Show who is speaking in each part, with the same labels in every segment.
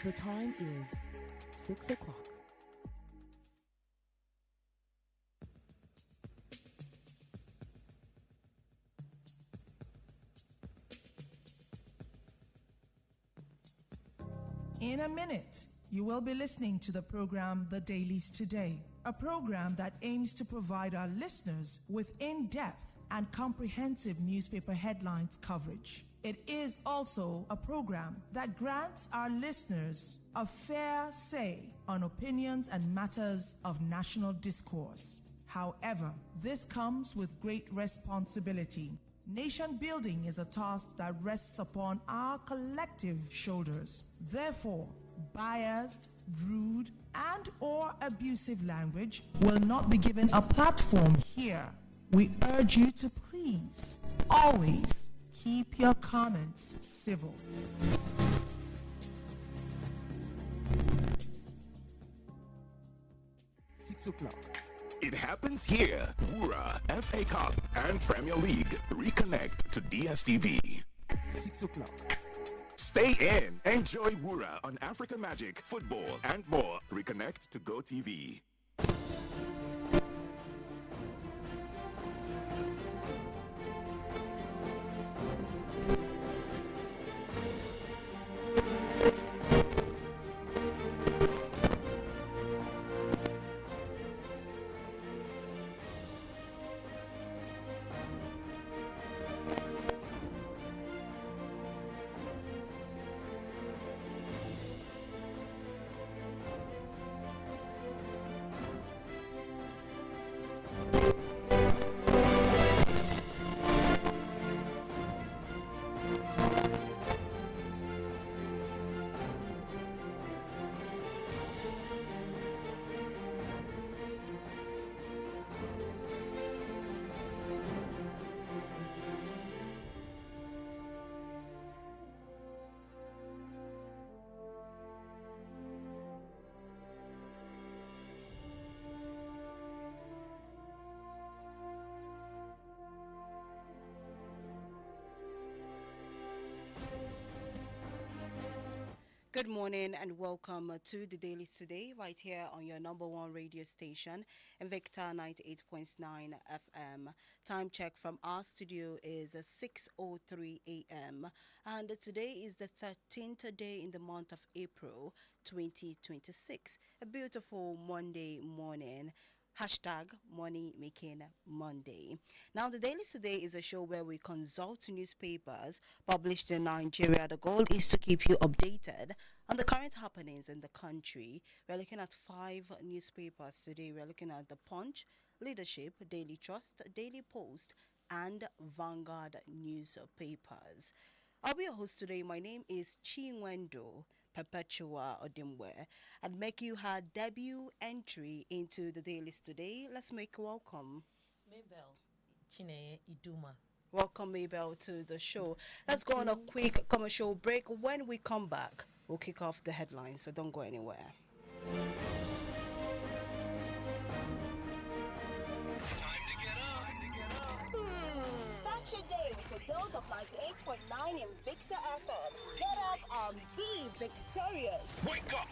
Speaker 1: The time is 6 o'clock.
Speaker 2: In a minute, you will be listening to the program The Dailies Today, a program that aims to provide our listeners with in-depth and comprehensive newspaper headlines coverage. It is also a program that grants our listeners a fair say on opinions and matters of national discourse. However, this comes with great responsibility. Nation building is a task that rests upon our collective shoulders. Therefore, biased, rude, and/or abusive language will not be given a platform here. We urge you to please always keep your comments civil.
Speaker 3: It happens here. Wura, FA Cup, and Premier League reconnect to DSTV.
Speaker 4: 6 o'clock.
Speaker 3: Stay in. Enjoy Wura on African Magic, football, and more. Reconnect to GoTV.
Speaker 5: Good morning and welcome to the Dailies Today, right here on your number one radio station, Invicta 98.9 FM. Time check from our studio is 6:03 a.m. and today is the 13th day in the month of April 2026. A beautiful Monday morning. Hashtag Money Making Monday. Now, the Dailies Today is a show where we consult newspapers published in Nigeria. The goal is to keep you updated on the current happenings in the country. We're looking at 5 newspapers today. We're looking at The Punch, Leadership, Daily Trust, Daily Post, and Vanguard newspapers. I'll be your host today. My name is Chinwendu Perpetua Odimgbe, and make you her debut entry into the Dailies Today. Let's make welcome
Speaker 6: Mabel Iduma.
Speaker 5: Welcome, Mabel, to the show. Let's go on a quick commercial break. When we come back, we'll kick off the headlines, so don't go anywhere.
Speaker 7: Start your day with a dose of 98.9 Invicta FM. Get up and be victorious.
Speaker 3: Wake up!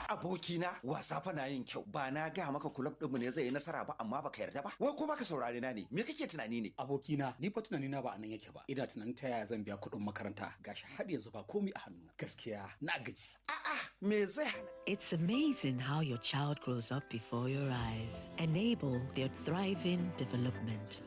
Speaker 4: Abokina wasa fa na yin kyau ba na ga maka kulab ɗinmu ne zai yi nasara ba amma baka yarda ba wai ko baka saurare na ne me kake tunani ne
Speaker 8: abokina ni fa tunani na ba anan yake ba ina tunanin ta yaya zan biya kuɗin makaranta gashi har yanzu ba komai a hannu gaskiya na gaji
Speaker 4: a'a me zai hana
Speaker 9: It's amazing how your child grows up before your eyes. Enable their thriving development.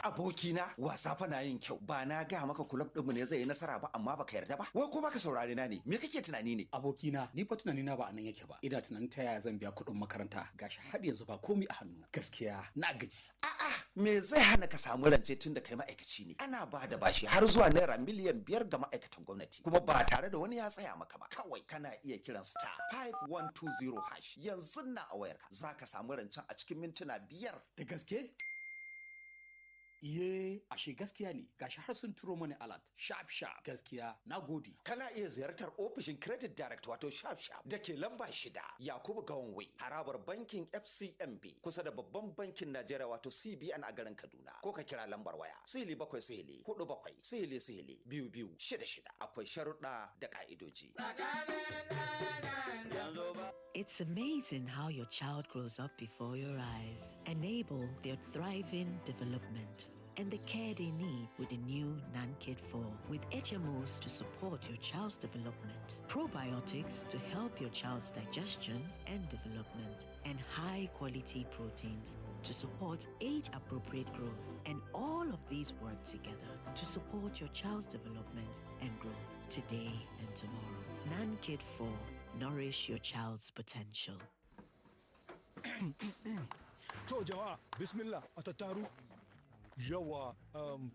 Speaker 4: abokina wasa fa na yin kyau ba na ga maka kulab ɗinmu ne zai yi nasara ba amma baka yarda ba wai ko baka saurare na ne me kake tunani ne
Speaker 8: abokina ni fa tunani na ba anan yake ba ina tunanin ta yaya zan biya kuɗin makaranta gashi har yanzu ba komai a hannu gaskiya na gaji
Speaker 4: a'a me zai hana ka samu rance tun da kai ma'aikaci ne ana ba da bashi har zuwa naira miliyan 5 ga ma'aikatan gwamnati kuma ba tare da wani ya tsaya maka ba kawai kana iya kiran star 5120 hash yanzu na a wayarka zaka samu rancen a cikin mintuna 5
Speaker 8: da gaske Iye, ashe gaskiya ne. Gashi har sun turo mani alert. Sharp sharp. Gaskiya, na gode.
Speaker 4: Kana iya ziyartar ofishin Credit Direct wato Sharp Sharp da ke lamba 6 Yakubu Gawanway, harabar bankin FCMB kusa da babban bankin Najeriya wato CBN a garin Kaduna. Ko ka kira lambar waya 0747 akwai sharuɗa da ƙa'idoji.
Speaker 9: It's amazing how your child grows up before your eyes. Enable their thriving development and the care they need with the new NanKid 4 with HMOs to support your child's development, probiotics to help your child's digestion and development, and high-quality proteins to support age-appropriate growth. And all of these work together to support your child's development and growth today and tomorrow. NanKid 4. Nourish your child's potential.
Speaker 10: To jama'a, bismillah, a tattaru. Yawa,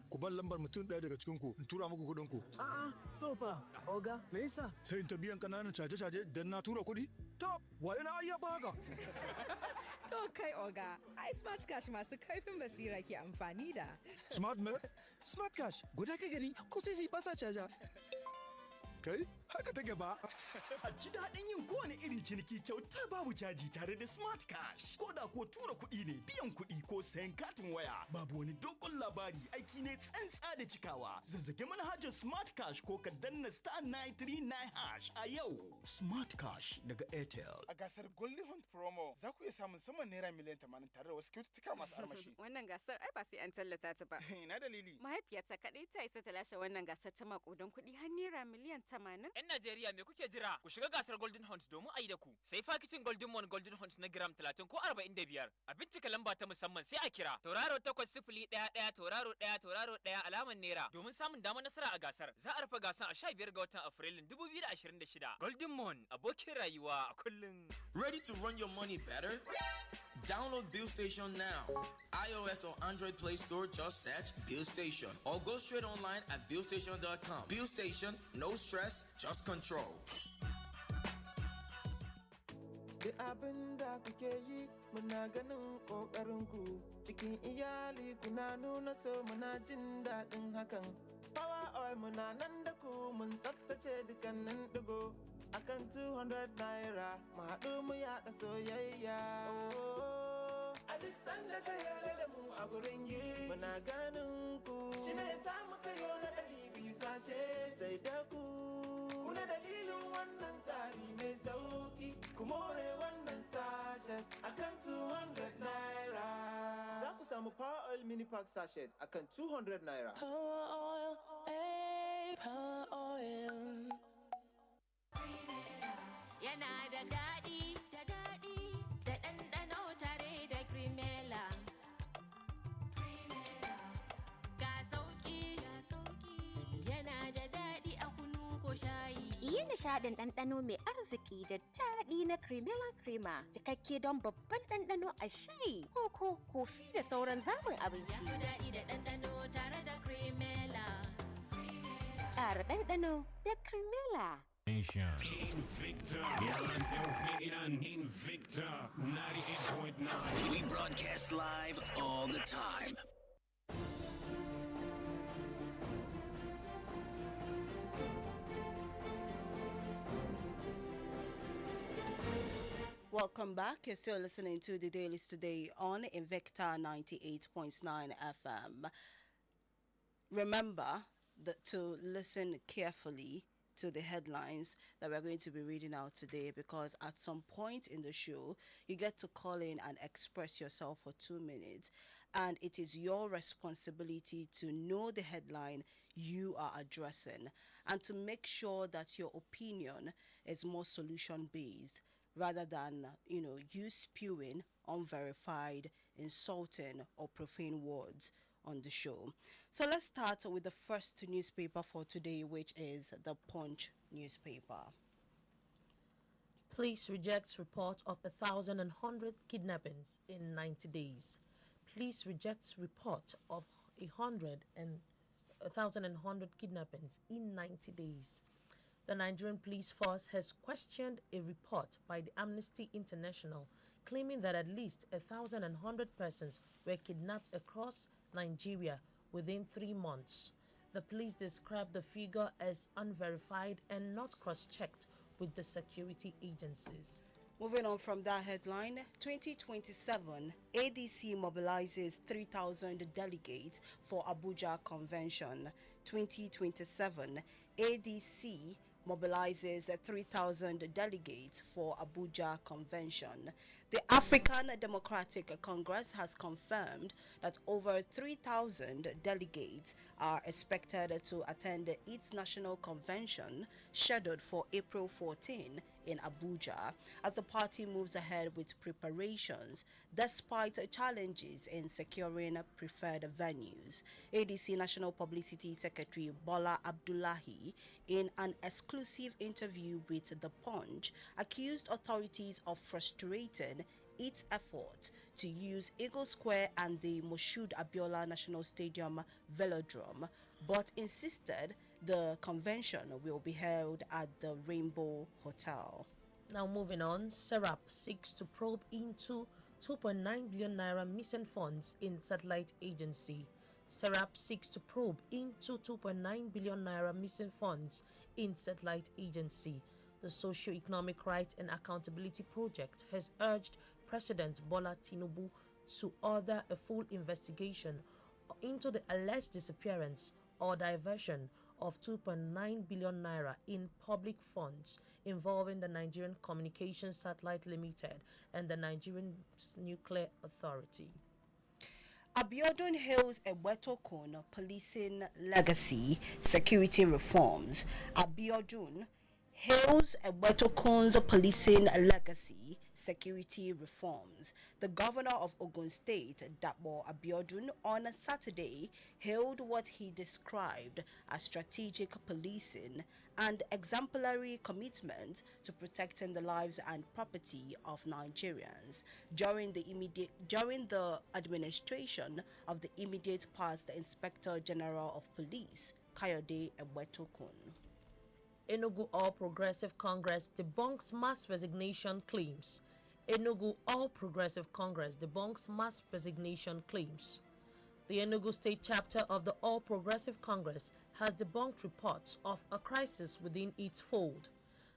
Speaker 10: ku bar lambar mutum ɗaya daga cikin ku in tura muku kuɗin ku.
Speaker 11: A'a, to fa, oga, me yasa?
Speaker 10: Sai in ta biyan kananan caje-caje dan na tura kuɗi? To, wa ina ayya baka?
Speaker 12: To kai oga, ai smart cash masu kaifin basira ke amfani da.
Speaker 10: Smart me?
Speaker 11: Smart cash, guda ka gani ko sai ba sa caja.
Speaker 10: Kai, haka take ba.
Speaker 13: A ji daɗin yin kowane irin ciniki kyauta babu caji tare da Smart Cash. Ko da ko tura kuɗi ne, biyan kuɗi ko sayan katin waya. Babu wani dogon labari, aiki ne tsantsa da cikawa. Zazzage manhajar Smart Cash ko ka danna star 939# a yau. Smart Cash daga Airtel.
Speaker 14: A gasar Golden Hunt Promo za ku iya samun saman naira miliyan 80 tare da wasu kyaututtuka masu armashi.
Speaker 15: Wannan gasar ai ba sai an tallata ta ba.
Speaker 14: Ina dalili.
Speaker 15: Mahaifiyata kaɗai ta isa ta lashe wannan gasar ta maƙudan kuɗi har naira miliyan 80.
Speaker 16: 'Yan Najeriya me kuke jira? Ku shiga gasar Golden Hunt domin a yi da ku. Sai fakitin Golden Mon Golden Hunt na gram 30 ko 45. A bincika lamba ta musamman sai a kira tauraro 8011 tauraro 1 tauraro 1 alamar naira domin samun damar nasara a gasar. Za a rufe gasar a 15 ga watan Afrilun 2026. Golden Mon abokin rayuwa a kullum.
Speaker 17: Ready to run your money better? Download Bill Station now. iOS or Android Play Store, just search Bill Station. Or go straight online at BillStation.com. Bill Station, no stress, just control.
Speaker 11: Duk abin da kuke yi muna ganin ƙoƙarinku cikin iyali kuna nuna so muna jin daɗin hakan. Power oil muna nan da ku mun tsaftace dukkanin ɗigo akan 200 naira mu haɗu mu yaɗa soyayya. A duk sanda ka yarda da mu a gurin yi muna ganin ku shi ne ya samu kayo na 200 sashe sai da ku. Kuna dalilin wannan tsari mai sauki ku more wannan sashes akan 200 naira. Za ku samu Power Oil Mini Pack sachet akan 200 naira.
Speaker 18: Power Oil, Power Oil.
Speaker 19: Yana da daɗi, da ɗanɗano tare da Cremella. Ga sauƙi, yana da daɗi a kunu ko shayi.
Speaker 20: Yi nishaɗin ɗanɗano mai arziki da daɗi na Cremella Crema, cikakke don babban ɗanɗano a shayi, koko, kofi da sauran zaɓin abinci.
Speaker 19: Ya fi daɗi da ɗanɗano tare da Cremella.
Speaker 20: Ƙara ɗanɗano da Cremella.
Speaker 21: Invicta. Invicta 98.9.
Speaker 22: We broadcast live all the time.
Speaker 5: Welcome back. You're still listening to the Dailies today on Invicta 98.9 FM. Remember to listen carefully to the headlines that we're going to be reading out today, because at some point in the show you get to call in and express yourself for 2 minutes, and it is your responsibility to know the headline you are addressing and to make sure that your opinion is more solution based rather than you spewing unverified, insulting or profane words on the show. So let's start with the first newspaper for today, which is the Punch newspaper.
Speaker 6: Police rejects report of 1,100 kidnappings in 90 days. Police rejects report of 1,100 kidnappings in 90 days. The Nigerian police force has questioned a report by the Amnesty International claiming that at least 1,100 persons were kidnapped across Nigeria within 3 months. The police described the figure as unverified and not cross-checked with the security agencies.
Speaker 5: Moving on from that headline, 2027, ADC mobilizes 3,000 delegates for Abuja Convention. 2027, ADC mobilizes 3,000 delegates for Abuja Convention. The African Democratic Congress has confirmed that over 3,000 delegates are expected to attend its national convention scheduled for April 14 in Abuja as the party moves ahead with preparations despite challenges in securing preferred venues. ADC National Publicity Secretary Bola Abdullahi, in an exclusive interview with The Punch, accused authorities of frustrating its effort to use Eagle Square and the Moshood Abiola National Stadium Velodrome, but insisted the convention will be held at the Rainbow Hotel.
Speaker 6: Now moving on, Serap seeks to probe into 2.9 billion naira missing funds in satellite agency. Serap seeks to probe into 2.9 billion naira missing funds in satellite agency. The Socio-Economic Rights and Accountability Project has urged President Bola Tinubu to order a full investigation into the alleged disappearance or diversion of 2.9 billion naira in public funds involving the Nigerian Communications Satellite Limited and the Nigerian Nuclear Authority.
Speaker 5: Abiodun hails Egbetokun policing legacy security reforms. Abiodun hails Egbetokun's policing legacy security reforms. The governor of Ogun State, Dapo Abiodun, on Saturday hailed what he described as strategic policing and exemplary commitment to protecting the lives and property of Nigerians during the administration of the immediate past Inspector General of Police, Kayode Egbetokun.
Speaker 6: Enugu All Progressive Congress debunks mass resignation claims. Enugu All Progressive Congress debunks mass resignation claims. The Enugu State chapter of the All Progressive Congress has debunked reports of a crisis within its fold,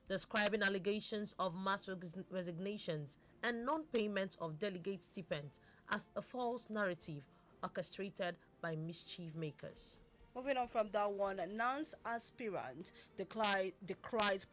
Speaker 6: describing allegations of mass resignations and non-payment of delegate stipends as a false narrative orchestrated by mischief makers.
Speaker 5: Moving on from that one, NANS aspirant decries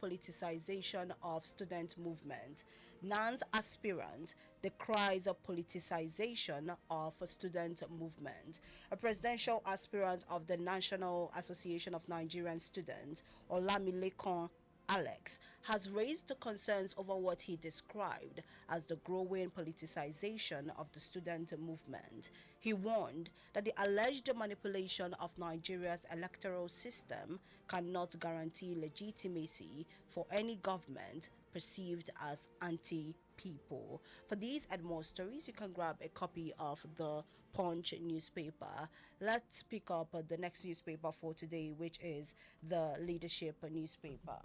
Speaker 5: politicization of student movement. NANS aspirant decries a politicization of student movement. A presidential aspirant of the National Association of Nigerian Students, Olamilekon Alex, has raised the concerns over what he described as the growing politicization of the student movement. He warned that the alleged manipulation of Nigeria's electoral system cannot guarantee legitimacy for any government perceived as anti-people. For these and more stories, you can grab a copy of the Punch newspaper. Let's pick up the next newspaper for today, which is the Leadership newspaper.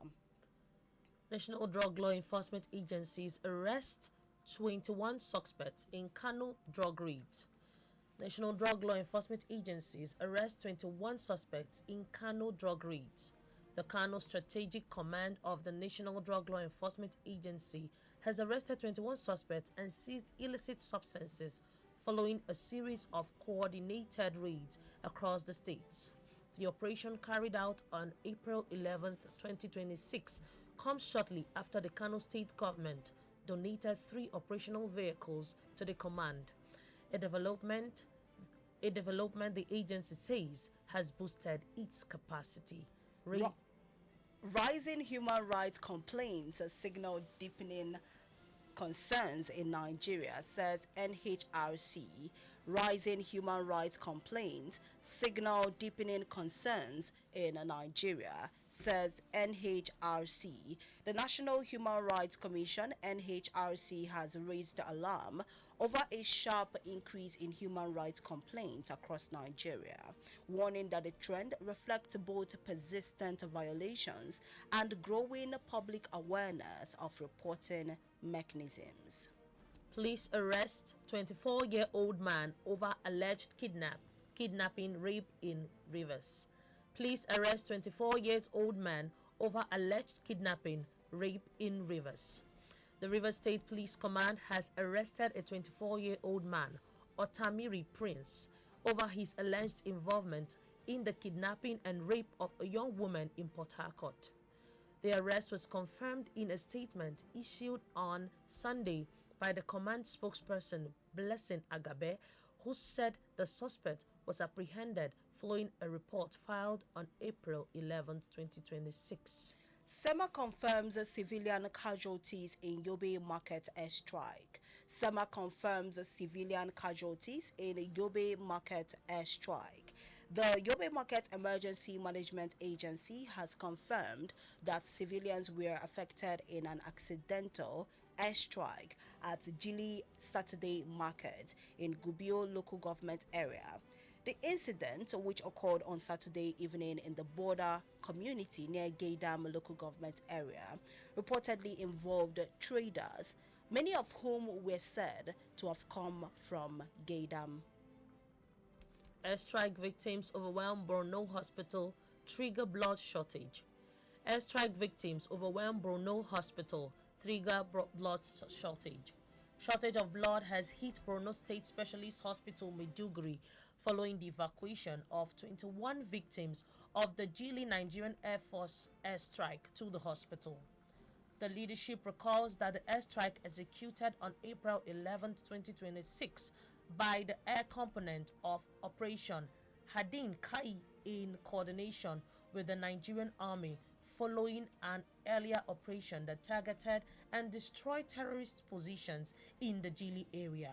Speaker 6: National Drug Law Enforcement Agencies arrest 21 suspects in Kano drug raids. National Drug Law Enforcement Agencies arrest 21 suspects in Kano drug raids. The Kano Strategic Command of the National Drug Law Enforcement Agency has arrested 21 suspects and seized illicit substances following a series of coordinated raids across the states. The operation, carried out on April 11, 2026, comes shortly after the Kano state government donated 3 operational vehicles to the command. A development the agency says has boosted its capacity.
Speaker 5: Rising human rights complaints signal deepening concerns in Nigeria, says NHRC. Rising human rights complaints signal deepening concerns in Nigeria, says NHRC. The National Human Rights Commission, NHRC, has raised alarm over a sharp increase in human rights complaints across Nigeria, warning that the trend reflects both persistent violations and growing public awareness of reporting mechanisms.
Speaker 6: Police arrest 24-year-old man over alleged kidnap kidnapping, rape in Rivers. Police arrest 24-year-old man over alleged kidnapping, rape in Rivers. The Rivers State Police Command has arrested a 24-year-old man, Otamiri Prince, over his alleged involvement in the kidnapping and rape of a young woman in Port Harcourt. The arrest was confirmed in a statement issued on Sunday by the command spokesperson, Blessing Agabe, who said the suspect was apprehended following a report filed on April 11, 2026.
Speaker 5: SEMA confirms civilian casualties in Yobe Market airstrike. SEMA confirms civilian casualties in Yobe Market airstrike. The Yobe Market Emergency Management Agency has confirmed that civilians were affected in an accidental airstrike at Gili Saturday Market in Gubbio local government area. The incident, which occurred on Saturday evening in the border community near Gaydam local government area, reportedly involved traders, many of whom were said to have come from Gaydam.
Speaker 6: Airstrike victims overwhelm Borno Hospital, trigger blood shortage. Airstrike victims overwhelm Borno Hospital, trigger blood shortage. Shortage of blood has hit Borno State Specialist Hospital Maiduguri following the evacuation of 21 victims of the Gili Nigerian Air Force airstrike to the hospital. The leadership recalls that the airstrike executed on April 11, 2026 by the air component of Operation Hadin Kai in coordination with the Nigerian Army following an earlier operation that targeted and destroyed terrorist positions in the Gili area.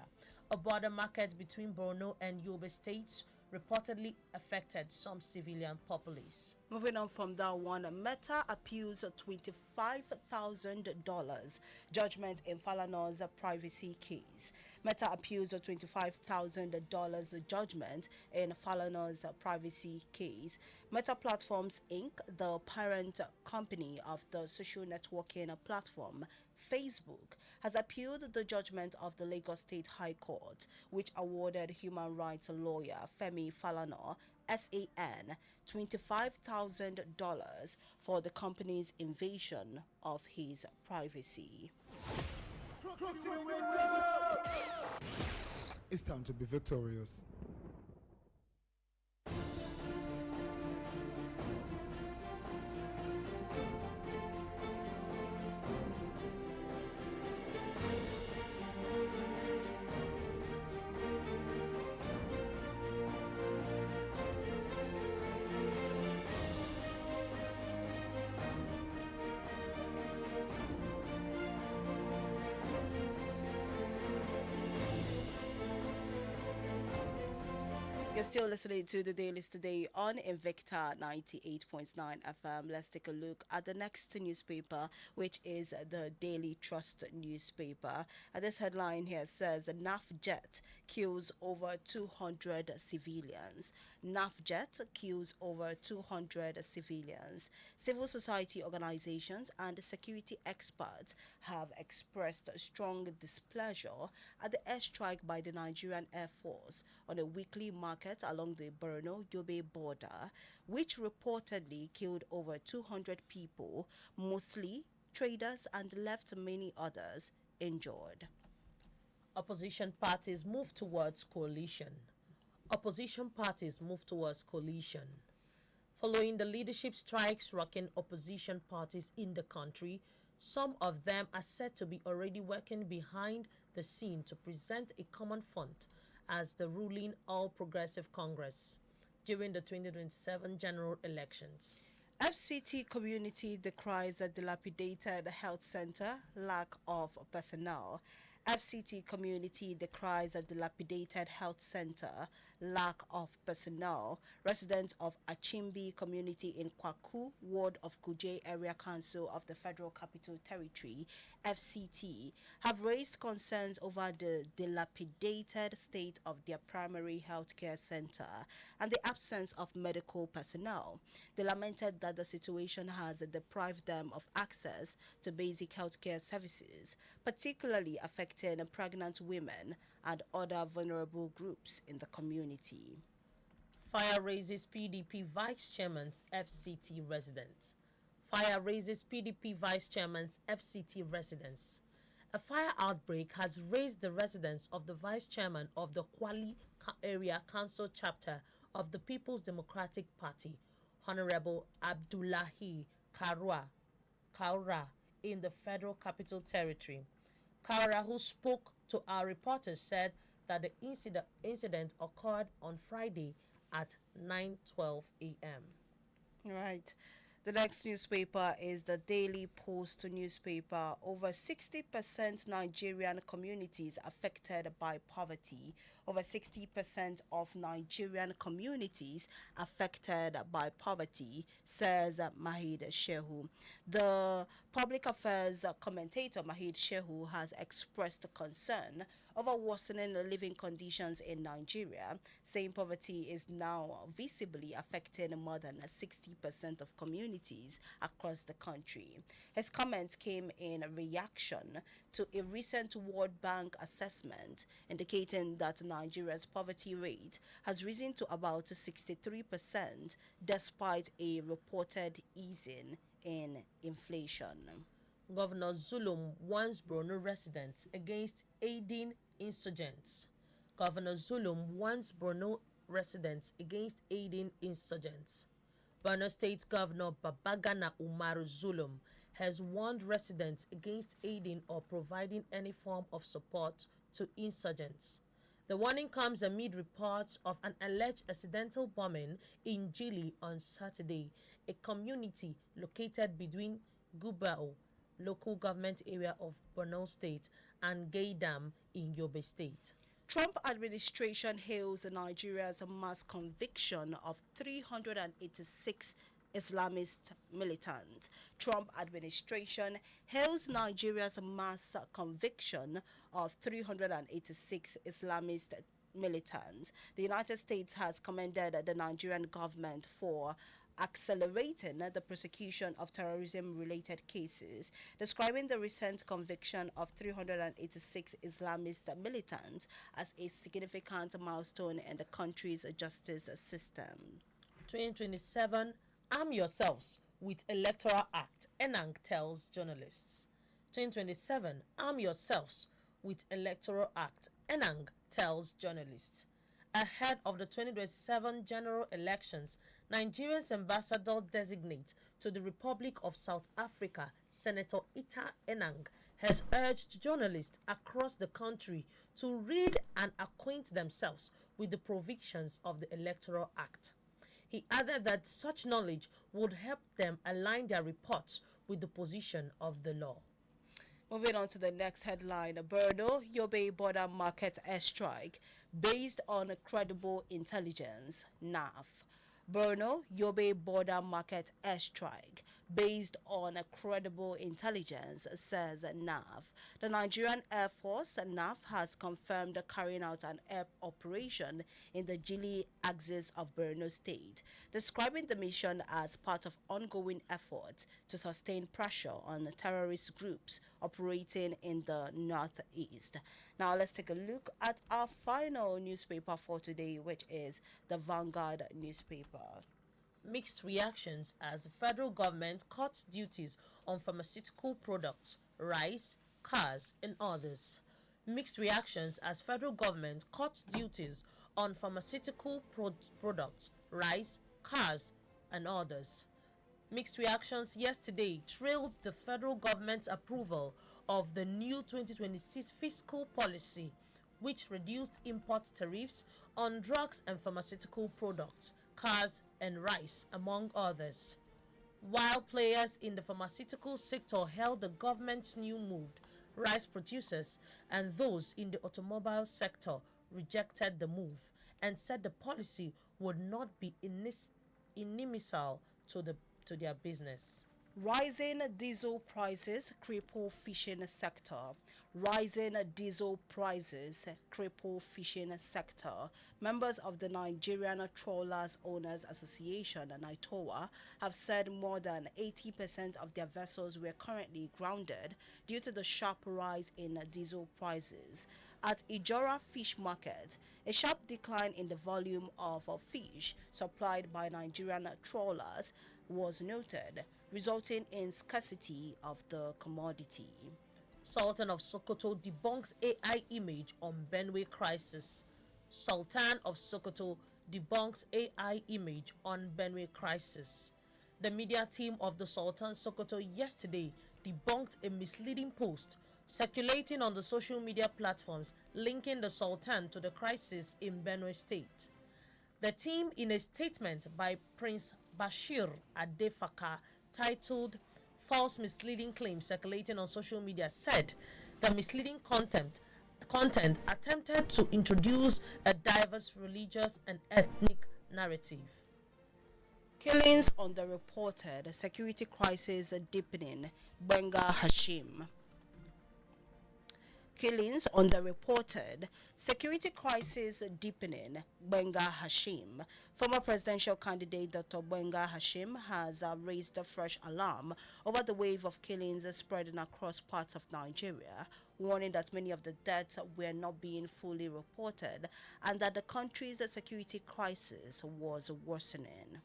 Speaker 6: A border market between Borno and Yobe states reportedly affected some civilian populace.
Speaker 5: Moving on from that one, Meta appeals $25,000 judgment in Falana's privacy case. Meta appeals $25,000 judgment in Falana's privacy case. Meta Platforms Inc., the parent company of the social networking platform Facebook, has appealed the judgment of the Lagos State High Court, which awarded human rights lawyer Femi Falana, SAN, $25,000 for the company's invasion of his privacy.
Speaker 1: It's time to be victorious.
Speaker 5: You're still listening to the Dailies today on Invicta 98.9 FM. Let's take a look at the next newspaper, which is the Daily Trust newspaper. And this headline here says, NAFJET kills over 200 civilians. NAFJET kills over 200 civilians. Civil society organizations and security experts have expressed strong displeasure at the airstrike by the Nigerian Air Force on a weekly market along the Borno-Yobe border, which reportedly killed over 200 people, mostly traders, and left many others injured.
Speaker 6: Opposition parties move towards coalition. Opposition parties move towards coalition. Following the leadership strikes rocking opposition parties in the country, some of them are said to be already working behind the scene to present a common front as the ruling All Progressive Congress during the 2027 general elections.
Speaker 5: FCT community decries a dilapidated health center, lack of personnel. FCT community decries a dilapidated health center, lack of personnel. Residents of Achimbi community in Kwaku, ward of Kuje Area Council of the Federal Capital Territory, FCT, have raised concerns over the dilapidated state of their primary healthcare center and the absence of medical personnel. They lamented that the situation has deprived them of access to basic healthcare services, particularly affecting pregnant women and other vulnerable groups in the community.
Speaker 6: Fire raises PDP vice chairman's FCT residence. Fire raises PDP vice chairman's FCT residence. A fire outbreak has raised the residence of the vice chairman of the Kwali Area Council chapter of the People's Democratic Party, Honorable Abdullahi Kaura, in the Federal Capital Territory. Kaura, who spoke to our reporters, said that the incident occurred on Friday at 9:12 a.m.
Speaker 5: Right. The next newspaper is the Daily Post newspaper. Over 60% Nigerian communities affected by poverty. Over 60% of Nigerian communities affected by poverty, says Mahid Shehu. The public affairs commentator Mahid Shehu has expressed concern over worsening living conditions in Nigeria, saying poverty is now visibly affecting more than 60% of communities across the country. His comments came in reaction to a recent World Bank assessment indicating that Nigeria's poverty rate has risen to about 63% despite a reported easing in inflation.
Speaker 6: Governor Zulum warns Borno residents against aiding insurgents. Governor Zulum warns Borno residents against aiding insurgents. Borno State Governor Babagana Umaru Zulum has warned residents against aiding or providing any form of support to insurgents. The warning comes amid reports of an alleged accidental bombing in Jili on Saturday, a community located between Gubao, local government area of Borno State, and Gaydam in Yobe State.
Speaker 5: Trump administration hails Nigeria's mass conviction of 386 Islamist militants. Trump administration hails Nigeria's mass conviction of 386 Islamist militants. The United States has commended the Nigerian government for accelerating the prosecution of terrorism-related cases, describing the recent conviction of 386 Islamist militants as a significant milestone in the country's justice system.
Speaker 6: 2027, arm yourselves with Electoral Act, Enang tells journalists. 2027, arm yourselves with Electoral Act, Enang tells journalists. Ahead of the 2027 general elections, Nigeria's ambassador designate to the Republic of South Africa, Senator Ita Enang, has urged journalists across the country to read and acquaint themselves with the provisions of the Electoral Act. He added that such knowledge would help them align their reports with the position of the law.
Speaker 5: Moving on to the next headline, Borno Yobe border market airstrike based on credible intelligence, NAF. Borno Yobe border market airstrike based on credible intelligence, says NAF. The Nigerian Air Force, NAF, has confirmed carrying out an air operation in the Jili axis of Borno State, describing the mission as part of ongoing efforts to sustain pressure on terrorist groups operating in the northeast. Now let's take a look at our final newspaper for today, which is the Vanguard newspaper.
Speaker 6: Mixed reactions as the federal government cuts duties on pharmaceutical products, rice, cars, and others. Mixed reactions as federal government cuts duties on pharmaceutical products, rice, cars, and others. Mixed reactions yesterday trailed the federal government's approval of the new 2026 fiscal policy, which reduced import tariffs on drugs and pharmaceutical products, cars, and rice, among others. While players in the pharmaceutical sector hailed the government's new move, rice producers and those in the automobile sector rejected the move and said the policy would not be inimical to their business.
Speaker 5: Rising diesel prices cripple fishing sector. Rising diesel prices cripple fishing sector. Members of the Nigerian Trawlers Owners Association, NITOA, have said more than 80% of their vessels were currently grounded due to the sharp rise in diesel prices. At Ijora Fish Market, a sharp decline in the volume of fish supplied by Nigerian trawlers was noted, resulting in scarcity of the commodity.
Speaker 6: Sultan of Sokoto debunks AI image on Benue crisis. Sultan of Sokoto debunks AI image on Benue crisis. The media team of the Sultan Sokoto yesterday debunked a misleading post circulating on the social media platforms linking the Sultan to the crisis in Benue State. The team, in a statement by Prince Bashir Adefaka titled False Misleading Claims Circulating on Social Media, said the misleading content attempted to introduce a diverse religious and ethnic narrative.
Speaker 5: Killings on the reported security crisis deepening, Benga Hashim. Killings on the reported security crisis deepening, Benga Hashim. Former presidential candidate Dr. Benga Hashim has raised a fresh alarm over the wave of killings spreading across parts of Nigeria, warning that many of the deaths were not being fully reported and that the country's security crisis was worsening.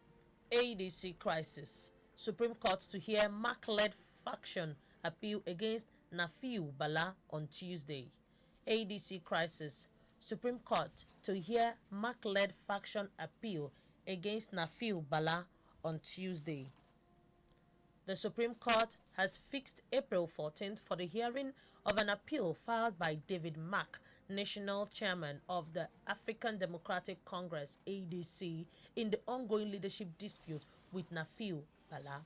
Speaker 6: ADC crisis. Supreme Court to hear MAC-led faction appeal against Nafiu Bala on Tuesday. ADC crisis. Supreme Court to hear MAC-led faction appeal against Nafiu Bala on Tuesday. The Supreme Court has fixed April 14th for the hearing of an appeal filed by David Mack, National Chairman of the African Democratic Congress (ADC), in the ongoing leadership dispute with Nafiu Bala.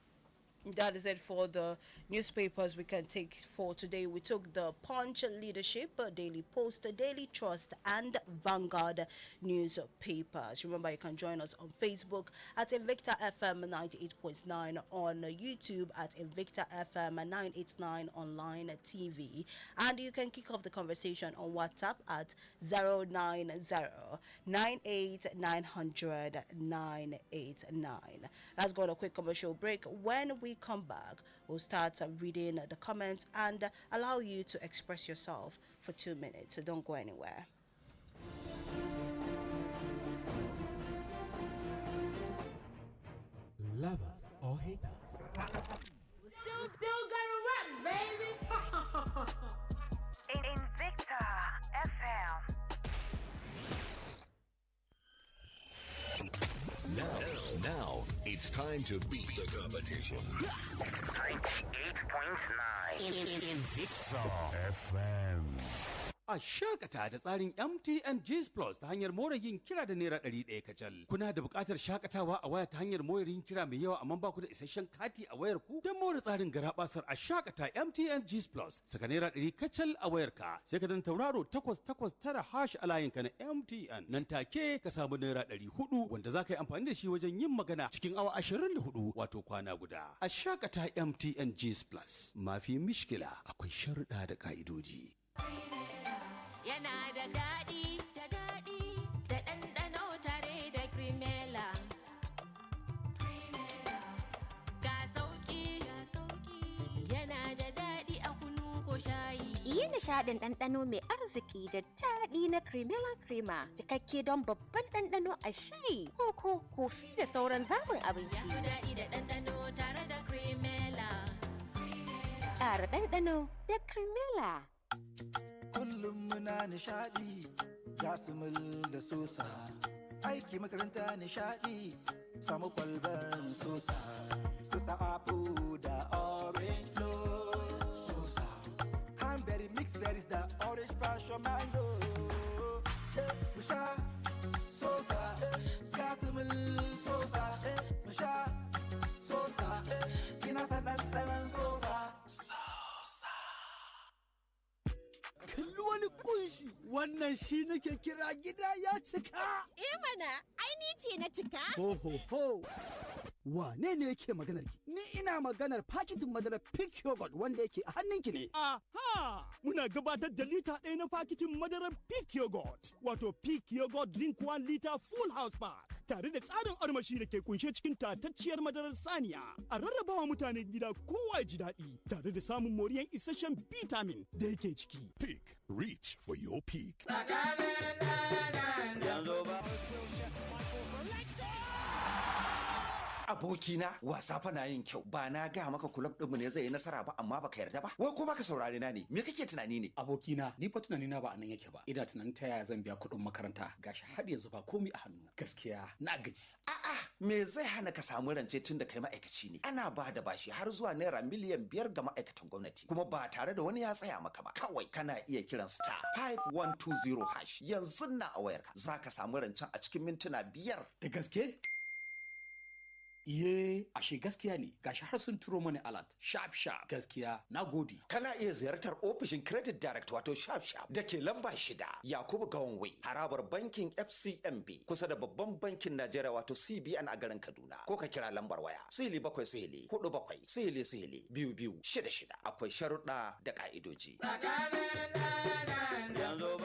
Speaker 5: That is it for the newspapers we can take for today. We took the Punch, Leadership, Daily Post, Daily Trust, and Vanguard newspapers. Remember, you can join us on Facebook at Invicta FM 98.9, on YouTube at Invicta FM 989 online TV, and you can kick off the conversation on WhatsApp at 090-98-900-989. Let's go on a quick commercial break. When we come back, we'll start reading the comments and allow you to express yourself for 2 minutes, so don't go anywhere.
Speaker 1: Lovers or haters?
Speaker 19: We still gonna rap, baby.
Speaker 2: Invicta FM.
Speaker 3: Now, it's time to beat the competition.
Speaker 22: 98.9
Speaker 1: Invicta FM.
Speaker 23: A shakata da tsarin MTN G's Plus ta hanyar more yin kira da naira 100 kacal. Kuna da buƙatar shakatawa a waya ta hanyar more yin kira mai yawa amma ba ku da isasshen kati a wayar ku? Don more tsarin garabasar a shakata MTN G's Plus. Saka naira 100 kacal a wayar ka. Sai ka dan tauraro 889 hash a layinka na MTN. Nan take ka samu naira 400 wanda za ka yi amfani da shi wajen yin magana cikin awa 24 wato kwana guda. A shakata MTN G's Plus. Mafi mishkila akwai sharuɗa da ka'idoji.
Speaker 19: Yana da daɗi, da ɗanɗano tare da Crimela. Ga sauƙi, yana da daɗi a kunu ko shayi.
Speaker 20: Yi nishaɗin ɗanɗano mai arziki da daɗi na Crimela Crema, cikakke don babban ɗanɗano a shayi, koko, kofi da sauran zaɓin abinci.
Speaker 19: Ya daɗi da ɗanɗano tare da Crimela.
Speaker 20: Ƙara ɗanɗano da Crimela.
Speaker 11: Kullum muna nishadi, ga sumul da sosa. Aiki makaranta nishadi, samu kwalbar sosa. Sosa apple da orange flow. Sosa. Cranberry mixed berries da orange passion mango. Musha, sosa. Ga sumul sosa. Musha, sosa. Ina sanan sosa.
Speaker 13: Kalli wani kunshi, wannan shi nake kira gida ya cika.
Speaker 19: Mana, ai ni ce na cika.
Speaker 13: Ho ho ho. Wane ne yake maganar ki? Ni ina maganar paketin madara Peak Yogurt wanda yake a hannunki ne. Aha! Muna gabatar da lita ɗaya na paketin madarar Peak Yogurt. Wato Peak Yogurt Drink 1 liter full house pack. tare da tsarin armashi da ke kunshe cikin tatacciyar madarar saniya. A rarrabawa mutanen gida kowa ji daɗi tare da samun moriyar isasshen vitamin da yake ciki.
Speaker 3: Peak. Reach for your peak.
Speaker 4: Abokina wasa fa na yin kyau ba na ga maka kulab ɗinmu ne zai yi nasara ba amma baka yarda ba wai ko baka saurare na ne me kake tunani ne
Speaker 7: abokina ni fa tunani na ba anan yake ba ina tunanin ta yaya zan biya kuɗin makaranta gashi har yanzu ba komai a hannu gaskiya na gaji
Speaker 4: a'a me zai hana ka samu rance tun da kai ma'aikaci ne ana ba da bashi har zuwa naira miliyan 5 ga ma'aikatan gwamnati kuma ba tare da wani ya tsaya maka ba kawai kana iya kiran star 5120 hash yanzu na a wayarka zaka samu rancen a cikin mintuna 5
Speaker 7: da gaske Iye, ashe gaskiya ne, gashi har sun turo mani alert, sharp gaskiya, na gode.
Speaker 4: Kana iya ziyartar ofishin Credit Direct wato sharp da ke lamba 6 Yakubu Gawonway, harabar bankin FCMB kusa da babban bankin Najeriya wato CBN a garin Kaduna. Ko ka kira lambar waya, 0747-47-2266. Akwai sharuɗa da ƙa'idoji.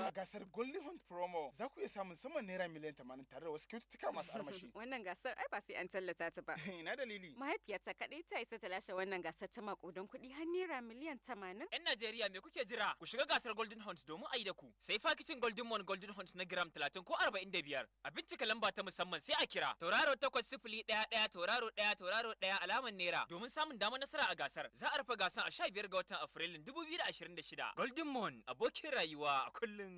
Speaker 14: A gasar Golden Hunt Promo za ku iya samun saman naira miliyan 80 tare da wasu kyaututtuka masu armashi.
Speaker 15: Wannan gasar ai ba sai an tallata ta ba.
Speaker 14: Ina dalili.
Speaker 15: Mahaifiyata kaɗai ta isa ta lashe wannan gasar ta makudan kuɗi har naira miliyan 80.
Speaker 16: 'Yan Najeriya me kuke jira? Ku shiga gasar Golden Hunt domin a yi da ku. Sai fakitin Golden Mon Golden Hunt na gram 30 ko 45. A bincika lamba ta musamman sai a kira. Tauraro 801 tauraro 1 alamar naira domin samun damar nasara a gasar. Za a rufe gasar a 15 ga watan Afrilun 2026. Golden Mon abokin rayuwa a kullum.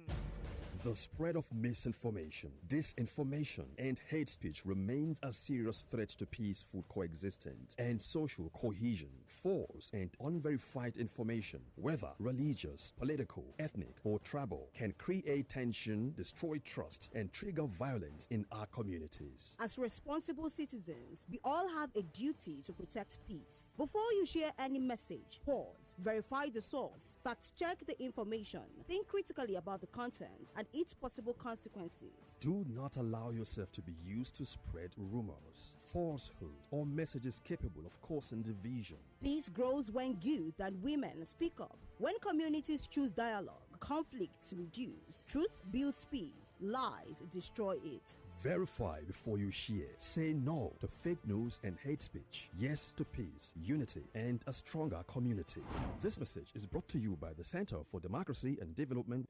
Speaker 8: The spread of misinformation, disinformation, and hate speech remains a serious threat to peaceful coexistence and social cohesion. False and unverified information, whether religious, political, ethnic, or tribal, can create tension, destroy trust, and trigger violence in our communities.
Speaker 24: As responsible citizens, we all have a duty to protect peace. Before you share any message, pause, verify the source, fact-check the information, think critically about the content, and its possible consequences.
Speaker 8: Do not allow yourself to be used to spread rumors, falsehood, or messages capable of causing division.
Speaker 24: Peace grows when youth and women speak up. When communities choose dialogue, conflicts reduce. Truth builds peace. Lies destroy it.
Speaker 8: Verify before you share. Say no to fake news and hate speech. Yes to peace, unity, and a stronger community. This message is brought to you by the Center for Democracy and Development.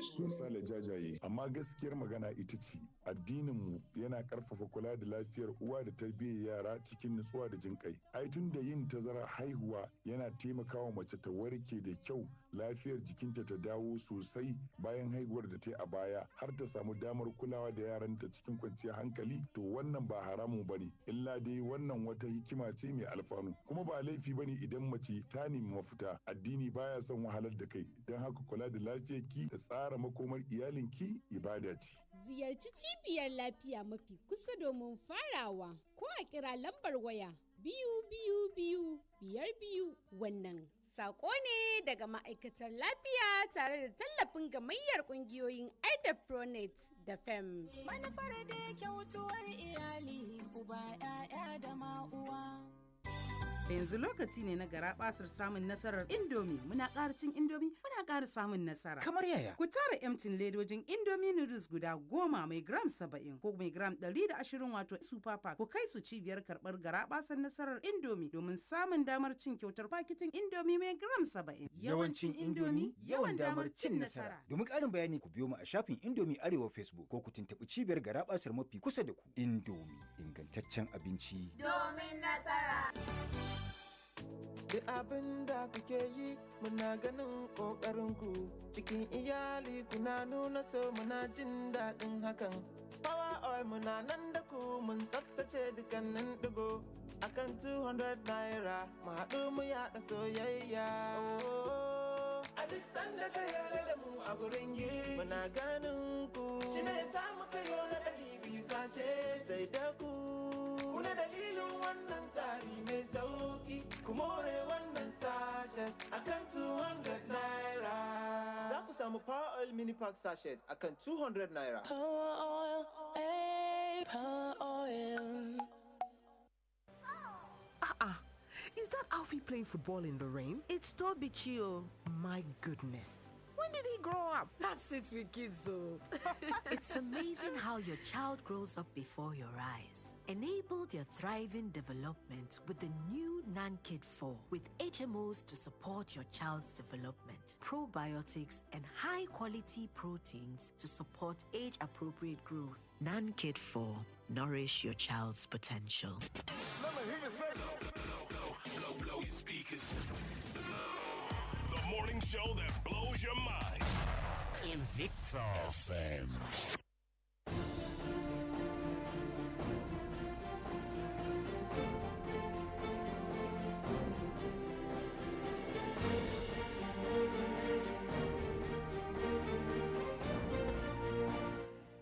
Speaker 25: Sun sale jajaye, amma gaskiyar magana ita ce addininmu yana karfafa kula da lafiyar uwa da tarbiyyar yara cikin nutsuwa da jin kai. Ai tun da yin tazara haihuwa yana taimakawa mace ta warke da kyau, lafiyar jikinta ta dawo sosai bayan haihuwar da ta yi a baya har ta samu damar kulawa da yaranta cikin kwanciyar hankali, to wannan ba haramun bane, illa dai wannan wata hikima ce mai alfanu. Kuma ba laifi bane idan mace ta nemi mafita. Addini baya son wahalar da kai, don haka kula da lafiyarki da tsara makomar iyalinki ibada ce.
Speaker 26: Ziyarci cibiyar lafiya mafi kusa domin farawa ko a kira lambar waya 222 wannan sako ne daga ma'aikatar lafiya tare da tallafin gamayyar kungiyoyin Pronet da FEM.
Speaker 18: Manufar da kyautuwar iyali uba 'ya'ya da ma'uwa.
Speaker 27: Yanzu lokaci ne na garabasar samun nasarar Indomie. Muna ƙara cin Indomie, muna ƙara samun nasara.
Speaker 28: Kamar yaya?
Speaker 27: Ku tara emtin ledojin Indomie noodles guda 10 mai gram 70 ko mai gram 120 wato super pack. Ku kai su cibiyar karɓar garabasar nasarar Indomie domin samun damar cin kyautar paketin Indomie mai gram 70.
Speaker 28: Yawancin Indomie, yawan damar cin nasara. Domin ƙarin bayani ku biyo mu a shafin Indomie Arewa Facebook ko ku tuntuɓi cibiyar garabasar mafi kusa da ku. Indomie, ingantaccen abinci.
Speaker 18: Domin nasara.
Speaker 11: Duk abin da kuke yi muna ganin ƙoƙarinku cikin iyali kuna nuna so muna jin daɗin hakan. Power oil muna nan da ku mun tsaftace dukkanin ɗigo akan 200 naira mu haɗu mu yaɗa soyayya. A duk sanda ka yarda da mu a gurin yi muna ganin ku shi ne samu kayo na 200 sashe sai da ku. Kuna dalilin wannan tsari mai sauki ku more wannan sashes akan 200 naira. Za ku samu Power Oil Mini Pack sachet akan 200 naira.
Speaker 18: Power oil, power oil.
Speaker 29: Is that Alfie playing football in the rain?
Speaker 30: It's Toby Chio.
Speaker 29: My goodness. When did
Speaker 2: did he grow up? That's it with kids, though.
Speaker 5: It's amazing how your child grows up before your eyes. Enable their thriving development with the new NanKid 4 with HMOs to support your child's development, probiotics, and high-quality proteins to support age-appropriate growth. NanKid 4. Nourish your child's potential.
Speaker 22: Let me hear you say blow your speakers. The morning show that blows your mind.
Speaker 1: Invicta FM.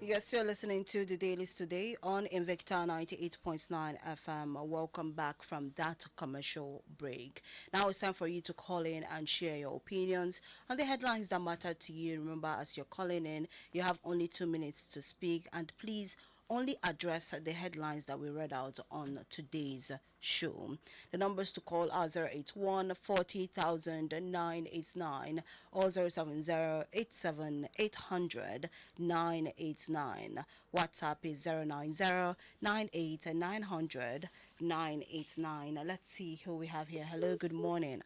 Speaker 24: You're still listening to the Dailies today on Invicta 98.9 FM. Welcome back from that commercial break. Now it's time for you to call in and share your opinions on the headlines that matter to you. Remember, as you're calling in, you have only 2 minutes to speak, and please only address the headlines that we read out on today's show. The numbers to call are 081 40,000 989 or 070 87 800 989. WhatsApp is 090 98 900 989. Let's see who we have here. Hello, good morning.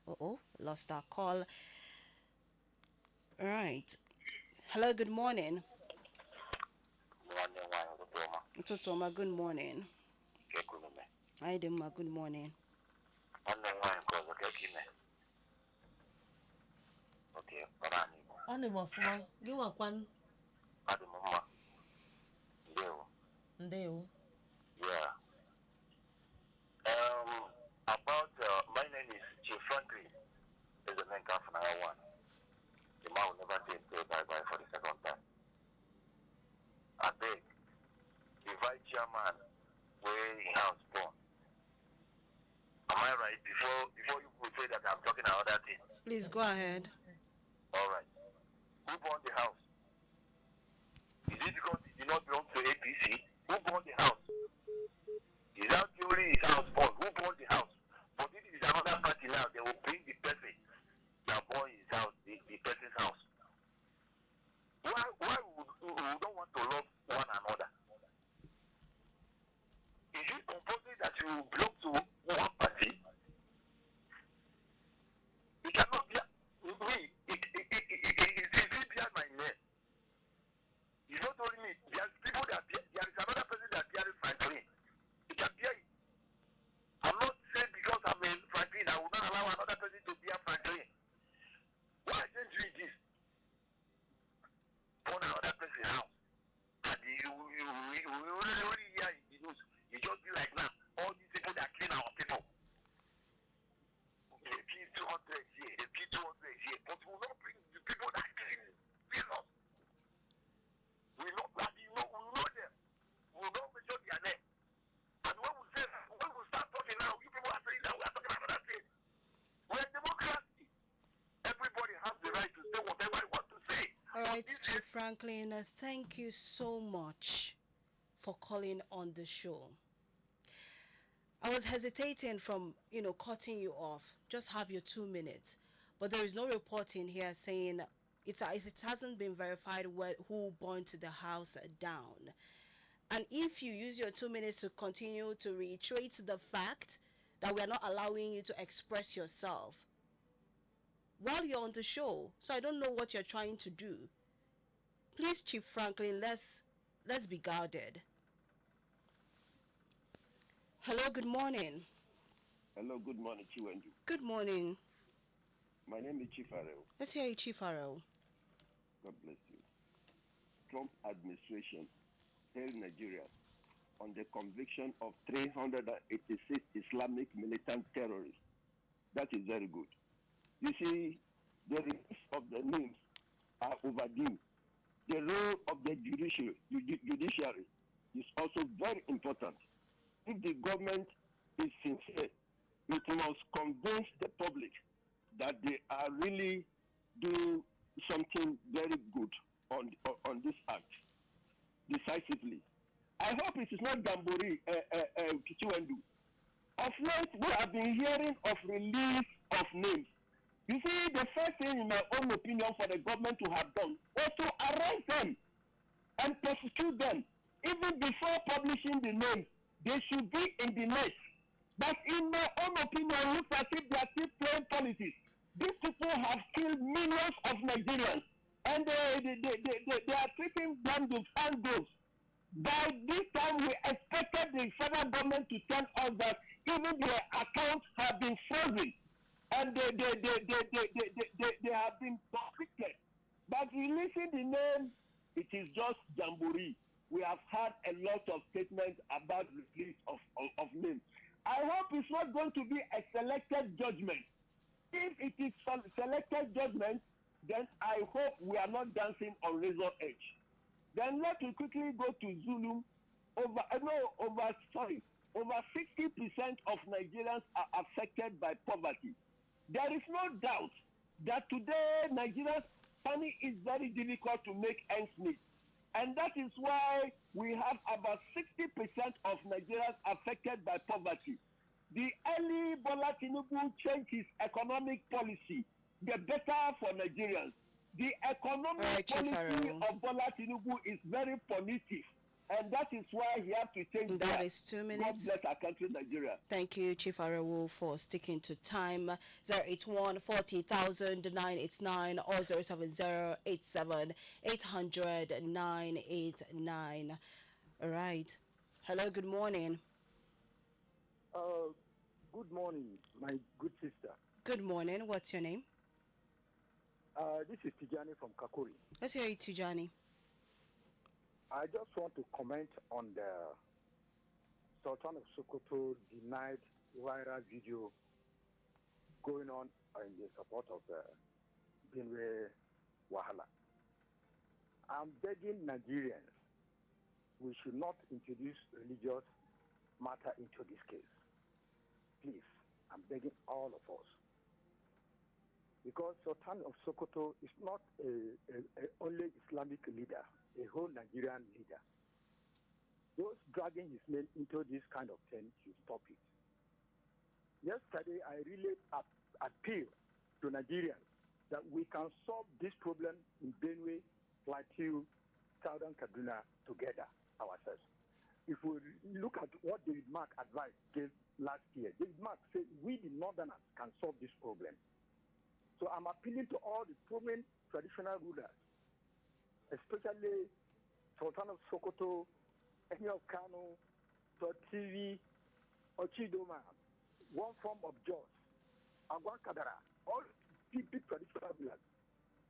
Speaker 24: Lost our call. All right. Hello, good morning. Tutoma, good morning. Hi, Dema, good morning.
Speaker 6: Ndeo.
Speaker 9: Yeah. About my name is Chief Franklin. Is the main calf number one. The man will never say bye-bye for the second time. I beg. The vice chairman where he has born. Am I right? Before you could say that I'm talking another thing.
Speaker 24: Please go ahead.
Speaker 9: All right. Who bought the house? Is it because it did not belong to APC? Who bought the house? Is that purely his house bought? Who bought the house? But this is another party now. They will bring the person that bought his house, the person's house. Why we don't want to love one another? Is it compulsory that you belong to one party? It cannot be. It's behind my name. You not only me. There's people that there is another person that bears Franklin. It can bear it. I'm not saying because I'm a Franklin, I will not allow another person to bear Franklin. Why don't you do this? For another person's house. And you only hear in the news. You just be like now. All these people that clean our people. They pay 200 here, they pay 200 here. But we will not bring the people that clean us. We will not them. We will not mention their name. And when we start talking now, you people are saying that we are talking about that thing. We are democracy. Everybody has the right to say whatever they want to say.
Speaker 24: All right, Chief Franklin, thank you so much for calling on the show. I was hesitating from, cutting you off. Just have your 2 minutes. But there is no reporting here saying it hasn't been verified who burnt the house down. And if you use your 2 minutes to continue to reiterate the fact that we are not allowing you to express yourself while you're on the show, so I don't know what you're trying to do. Please, Chief Franklin, let's be guarded. Hello, good morning.
Speaker 10: Hello, good morning, Chinwendu.
Speaker 24: Good morning.
Speaker 10: My name is Chief Arel.
Speaker 24: Let's hear you, Chief Arel.
Speaker 10: God bless you. Trump administration held Nigeria on the conviction of 386 Islamic militant terrorists. That is very good. You see, the release of the names are overdue. The role of the judiciary is also very important. If the government is sincere, it must convince the public that they are really doing something very good on this act decisively. I hope it is not Gambori Chinwendu. Of late, we have been hearing of release of names. You see, the first thing, in my own opinion, for the government to have done was to arrest them and prosecute them. Even before publishing the names, they should be in the net. But in my own opinion, it looks as if they are still playing politics. These people have killed millions of Nigerians, and they are treating them with handguns. By this time, we expected the federal government to tell us that even their accounts have been frozen, and they have been convicted. But releasing the name, it is just jamboree. We have had a lot of statements about release of names. I hope it's not going to be a selected judgment. If it is selected judgment, then I hope we are not dancing on razor edge. Then let me quickly go to Zulu. Over 60% of Nigerians are affected by poverty. There is no doubt that today Nigerians' money is very difficult to make ends meet. And that is why we have about 60% of Nigerians affected by poverty. The early Bola Tinubu changed his economic policy, the better for Nigerians. The economic policy of Bola Tinubu is very punitive, and that is why he has to change
Speaker 3: that. That is 2 minutes.
Speaker 10: God bless our country, Nigeria.
Speaker 3: Thank you, Chief Arewu, for sticking to time. 081 40,000 989 or 070 800 989. All right. Hello, good morning.
Speaker 12: Good morning, my good sister.
Speaker 3: Good morning. What's your name?
Speaker 12: This is Tijani from Kakuri.
Speaker 3: Let's hear you, Tijani.
Speaker 12: I just want to comment on the Sultan of Sokoto denied viral video going on in the support of Benue Wahala. I'm begging Nigerians, we should not introduce religious matter into this case. Please, I'm begging all of us. Because Sultan of Sokoto is not a only Islamic leader, a whole Nigerian leader. Those dragging his name into this kind of thing should stop it. Yesterday, I really appeal to Nigerians that we can solve this problem in Benue, Plateau, Southern Kaduna together ourselves. If we look at what David Mark advised last year, David Mark said we the Northerners can solve this problem. So I'm appealing to all the prominent traditional rulers, especially Sultan of Sokoto, Emir of Kano, Tortivi, Ochidoma, One Form of Jos, Agwan Kadara, all big traditional rulers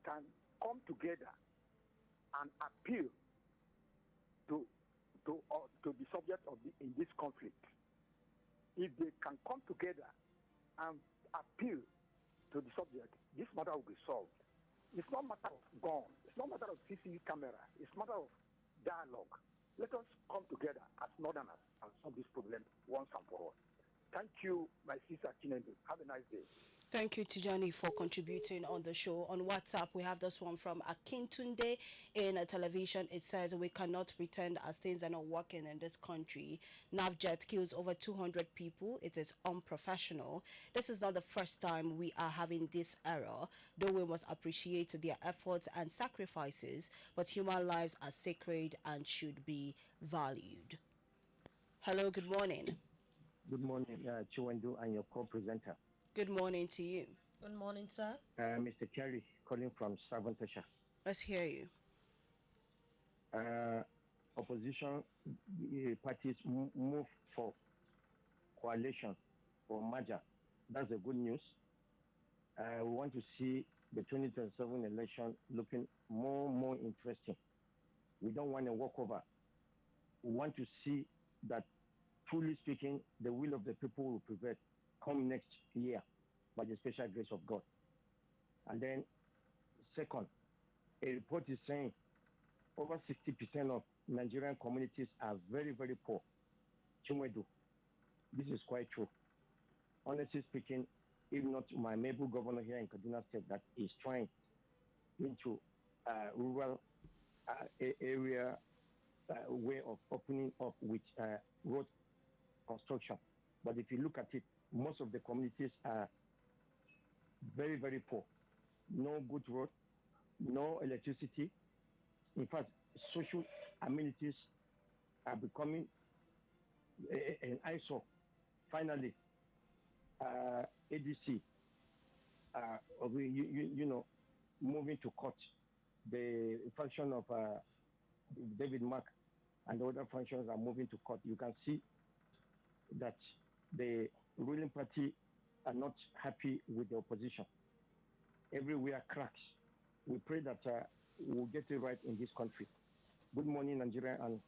Speaker 12: can come together and appeal to the subject of in this conflict. If they can come together and appeal to the subject, this matter will be solved. It's not a matter of gun. It's not a matter of CCTV camera. It's a matter of dialogue. Let us come together as Northerners and solve this problem once and for all. Thank you, my sister Chinwendu. Have a nice day.
Speaker 3: Thank you, Tijani, for contributing on the show. On WhatsApp, we have this one from Akintunde in television. It says, we cannot pretend as things are not working in this country. Navjet kills over 200 people. It is unprofessional. This is not the first time we are having this error, though we must appreciate their efforts and sacrifices, but human lives are sacred and should be valued. Hello, good morning.
Speaker 13: Good morning, Chinwendu and your co-presenter.
Speaker 3: Good morning to you.
Speaker 6: Good morning, sir.
Speaker 13: Mr. Kelly, calling from Savantesha.
Speaker 3: Let's hear you.
Speaker 13: Opposition parties move for coalition for merger. That's a good news. We want to see the 2027 election looking more interesting. We don't want a walkover. We want to see that, truly speaking, the will of the people will prevail come next year by the special grace of God. And then, second, a report is saying over 60% of Nigerian communities are very, very poor. Chinwendu, this is quite true. Honestly speaking, if not my Mabel governor here in Kaduna State that is trying into rural area way of opening up with road construction. But if you look at it, most of the communities are very, very poor. No good road, no electricity. In fact, social amenities are becoming an eyesore. Finally, ADC, moving to court. The function of David Mark and the other functions are moving to court. You can see that the ruling party are not happy with the opposition. Everywhere cracks. We pray that we'll get it right in this country. Good morning, Nigeria, and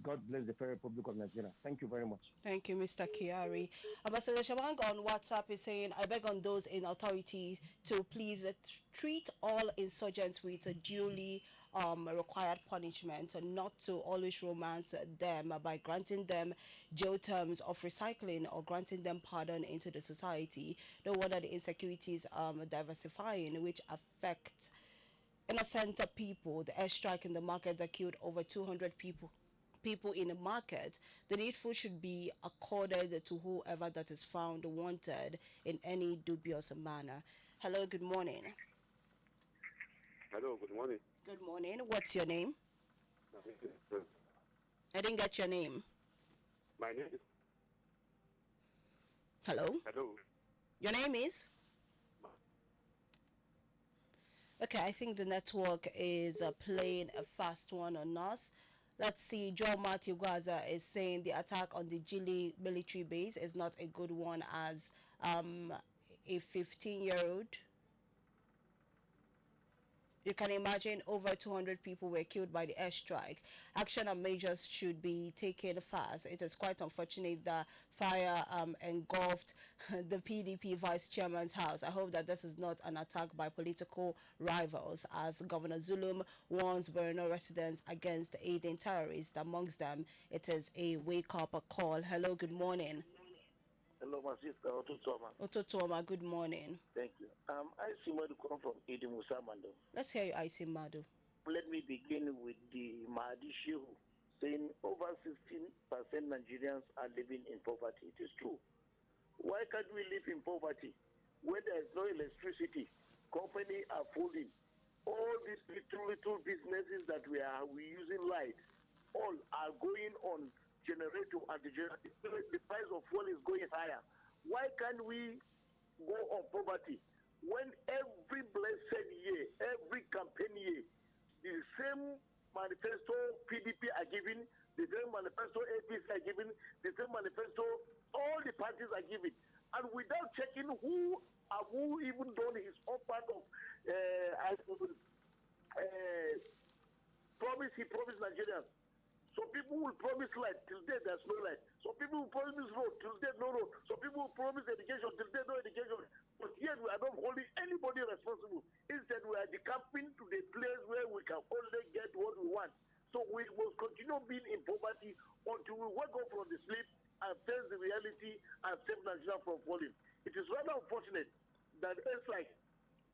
Speaker 13: God bless the Federal Republic of Nigeria. Thank you very much.
Speaker 3: Thank you, Mr. Kiari. Ambassador Shabang on WhatsApp is saying, I beg on those in authority to please treat all insurgents with a duly required punishment and not to always romance them by granting them jail terms of recycling or granting them pardon into the society. No wonder the insecurities diversifying, which affect innocent people. The airstrike in the market that killed over 200 people in the market. The needful should be accorded to whoever that is found wanted in any dubious manner. Hello, good morning.
Speaker 4: Hello, good morning.
Speaker 3: Good morning. What's your name? I didn't get your name.
Speaker 4: My name is...
Speaker 3: Hello?
Speaker 4: Hello.
Speaker 3: Your name is? Okay, I think the network is playing a fast one on us. Let's see, Joe Matthew Gaza is saying the attack on the Gili military base is not a good one as a 15-year-old. You can imagine over 200 people were killed by the airstrike. Action and measures should be taken fast. It is quite unfortunate that fire engulfed the PDP vice chairman's house. I hope that this is not an attack by political rivals, as Governor Zulum warns Borno residents against aiding terrorists. Amongst them, it is a wake-up call. Hello, good morning.
Speaker 7: Hello, my sister, Ototoma.
Speaker 3: Ototoma, good morning.
Speaker 7: Thank you. I see Madu come from Idi Musamando.
Speaker 3: Let's hear you, I see Madu.
Speaker 7: Let me begin with the Mahdi Shehu saying over 16% Nigerians are living in poverty. It is true. Why can't we live in poverty? When there is no electricity, companies are falling. All these little businesses that we using light, all are going on generator and the price of fuel is going higher. Why can't we go on poverty when every blessed year, every campaign year, the same manifesto PDP are giving, the same manifesto APC are giving, the same manifesto all the parties are giving, and without checking who even done his own part of promise he promised Nigerians. Some people will promise light till day there's no light. Some people will promise road till day no road. Some people will promise education till day no education. But yet we are not holding anybody responsible. Instead, we are decamping to the place where we can only get what we want. So we must continue being in poverty until we wake up from the sleep and face the reality and save Nigeria from falling. It is rather unfortunate that it's like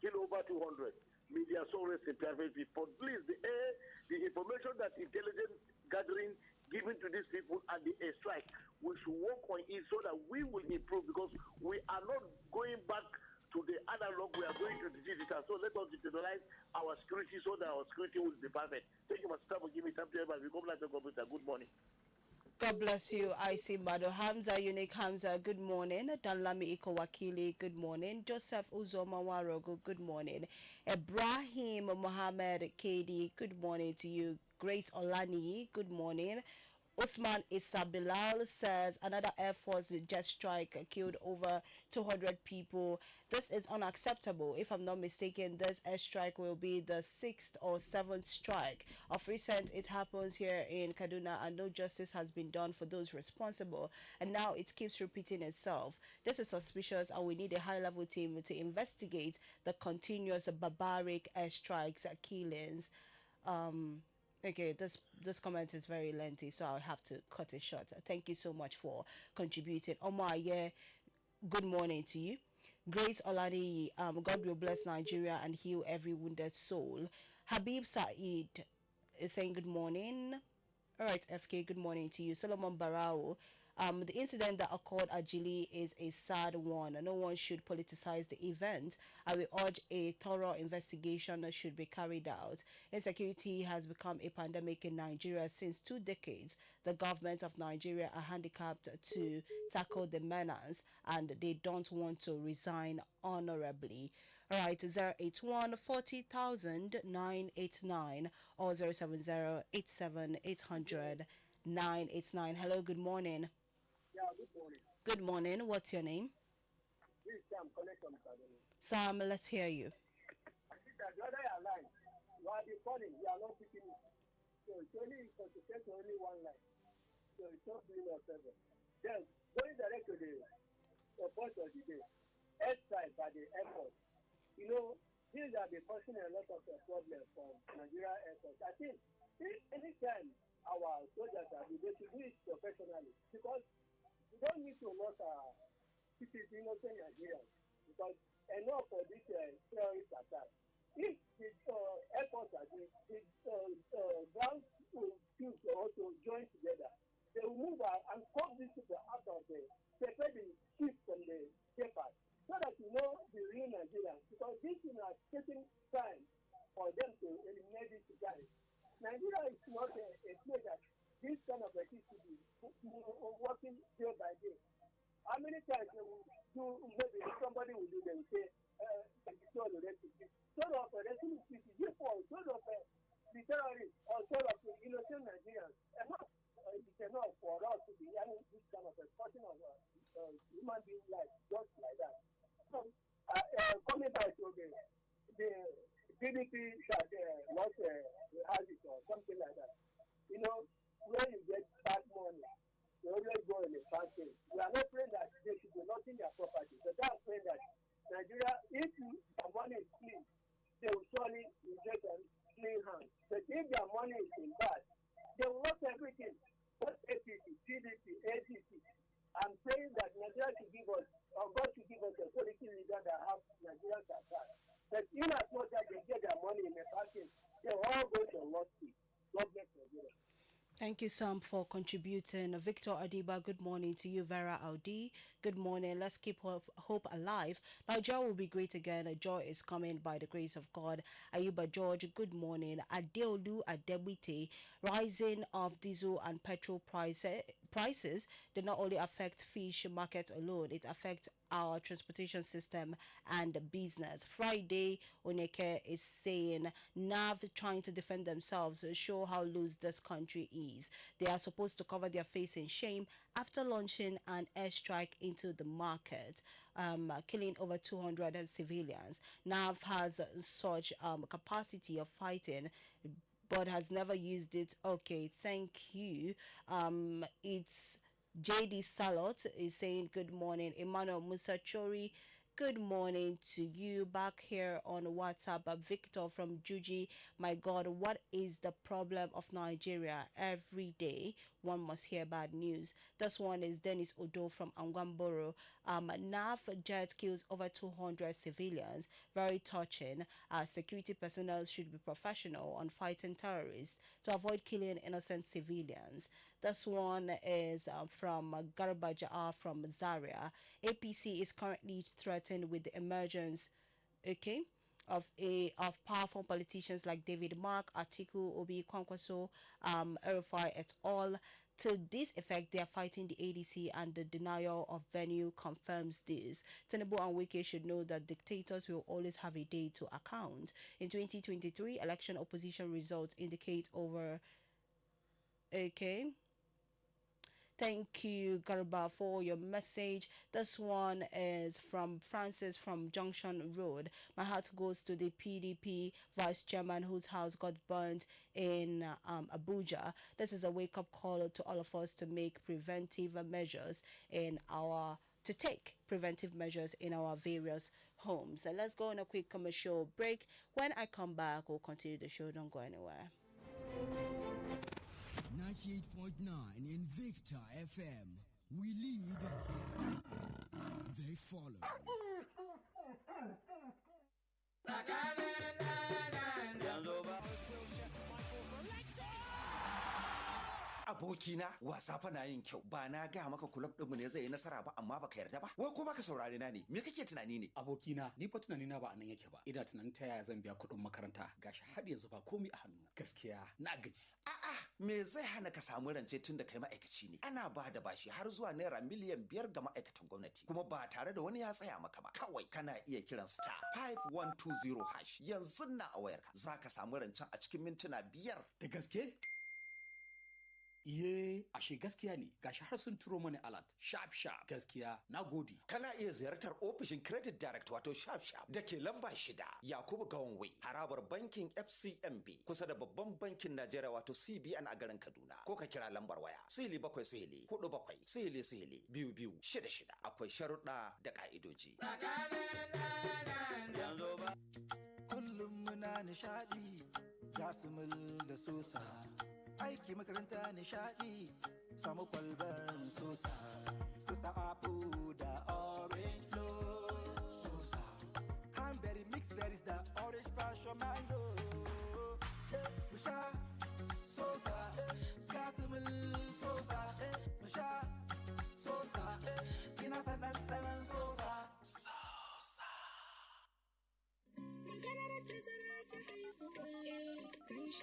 Speaker 7: kill over 200. Media so rest in private people. Please, the information that intelligence gathering given to these people and the strike, we should work on it so that we will improve, because we are not going back to the analog, we are going to the digital. So let us utilize our security so that our security will be perfect. Thank you, Mr. for giving me time to everybody. Good morning.
Speaker 3: God bless you. I see Bado Hamza, Unique Hamza, good morning. Danlami Iko Wakili, good morning. Joseph Uzoma Warogo, good morning. Ibrahim Mohammed KD, good morning to you. Grace Olani, good morning. Usman Issa Bilal says another Air Force jet strike killed over 200 people. This is unacceptable. If I'm not mistaken, this airstrike will be the 6th or 7th strike. Of recent, it happens here in Kaduna and no justice has been done for those responsible. And now it keeps repeating itself. This is suspicious and we need a high-level team to investigate the continuous barbaric airstrikes, killings. Okay, this comment is very lengthy, so I'll have to cut it short. Thank you so much for contributing. Omar, yeah, good morning to you. Grace Olani, God will bless Nigeria and heal every wounded soul. Habib Saeed is saying good morning. All right, FK, good morning to you. Solomon Barao, The incident that occurred at Gili is a sad one. No one should politicize the event. I will urge a thorough investigation that should be carried out. Insecurity has become a pandemic in Nigeria since 2 decades. The government of Nigeria are handicapped to tackle the menace, and they don't want to resign honorably. All right, 081 40,000 989 or 070 87 800 989. Hello, good morning.
Speaker 7: Yeah, good morning.
Speaker 3: Good morning. What's your name?
Speaker 7: This is Sam calling from Kaduna.
Speaker 3: Sam, let's hear you.
Speaker 7: I think that the other line, you are calling, you are not picking it. So it's only concentrate only one line. So it's not doing us favor. Then going direct to the point of the day, airstrike by the airport. You know, these are causing a lot of problems for Nigeria airports. I think anytime our soldiers are they should do it professionally because we don't need to lose our innocent Nigerians because enough for this terrorist attack. If the airports are the ground teams also join together, they will move out and cut these people out of separate the chiefs from the shepherds so that you know the real Nigerians because this is not taking time for them to eliminate these guys. Nigeria is not a place that this kind of activity working day by day. How many times they will do, maybe somebody will do them say, sort of refugees, sort of the terrorists, or sort of the innocent Nigerians. It's enough for us to be having this kind of a person of human being life, just like that. So, coming back to the PDP that lost houses or something like that, you know, when you get bad money, they always go in a bad thing. We are not praying that they should be losing their property, but I'm praying that Nigeria, if their money is clean, they will surely get a clean hand. But if their money is in bad, they will lose everything. Both APC, PDP, ADC. I'm praying that Nigeria should give us, or God should give us a political leader that have Nigerians at heart. But in as much as they get their money in a parking, they all go to lost it. God bless Nigeria.
Speaker 3: Thank you, Sam, for contributing. Victor Adiba, good morning to you. Vera Audi, good morning. Let's keep hope alive. Nigeria will be great again. Joy is coming by the grace of God. Ayuba George, good morning. Adeolu Adebite, rising of diesel and petrol prices did not only affect fish market alone, it affects our transportation system and business. Friday, Oneke is saying NAV trying to defend themselves show how loose this country is. They are supposed to cover their face in shame after launching an airstrike into the market, killing over 200 civilians. NAV has such capacity of fighting but has never used it. Okay, thank you. It's JD Salot is saying good morning. Emmanuel Musachori, good morning to you. Back here on WhatsApp, Victor from Juji. My God, what is the problem of Nigeria? Every day one must hear bad news. This one is Dennis Odo from Angwamboro. NAF jet kills over 200 civilians. Very touching. Security personnel should be professional on fighting terrorists to avoid killing innocent civilians. This one is from Garba Ja'a from Zaria. APC is currently threatened with the emergence, of powerful politicians like David Mark, Atiku, Obi Kwankwaso, Erufai et al. To this effect, they are fighting the ADC, and the denial of venue confirms this. Tinubu and Wike should know that dictators will always have a day to account. In 2023, election opposition results indicate over. Thank you, Garba, for your message. This one is from Francis from Junction Road. My heart goes to the PDP vice chairman whose house got burnt in Abuja. This is a wake-up call to all of us to make preventive measures to take preventive measures in our various homes. And let's go on a quick commercial break. When I come back, we'll continue the show. Don't go anywhere.
Speaker 1: 98.9 Invicta FM. We lead, they follow.
Speaker 14: Abokina, wasa fa na yin kyau. Ba na ga maka club ɗinmu ne zai yi nasara ba amma baka yarda ba. Wai ko baka saurare na ne? Me kake tunani ne?
Speaker 15: Abokina, ni fa tunani na ba anan yake ba. Ina tunanin ta yaya zan biya kuɗin makaranta. Gashi har yanzu ba komai a hannu. Gaskiya na gaji.
Speaker 14: A'a, me zai hana ka samu rance tun da kai ma'aikaci ne? Ana ba da bashi har zuwa naira miliyan 5 ga ma'aikatan gwamnati. Kuma ba tare da wani ya tsaya maka ba. Kawai kana iya kiran star 5120 hash. Yanzu na a wayarka. Za ka samu rancen a cikin mintuna 5.
Speaker 15: Da gaske? Iye, ashe gaskiya ne. Gashi har sun turo mani alert. Sharp sharp. Gaskiya, na gode.
Speaker 14: Kana iya ziyartar ofishin Credit Direct wato Sharp Sharp da ke lamba 6 Yakubu Gawanway, harabar bankin FCMB kusa da babban bankin Najeriya wato CBN a garin Kaduna. Ko ka kira lambar waya 0700-47-22-66. Akwai sharuɗa da ƙa'idoji.
Speaker 11: Kullum muna nishaɗi, Jasmine da Sosa. Aiki makaranta nishaɗi, samu kwalbar Sosa. Sosa apple da orange flow. Sosa. Cranberry mixed berries da orange passion mango. Musha, Sosa. Jasmine Sosa. Musha, Sosa. Ina sanan Sosa.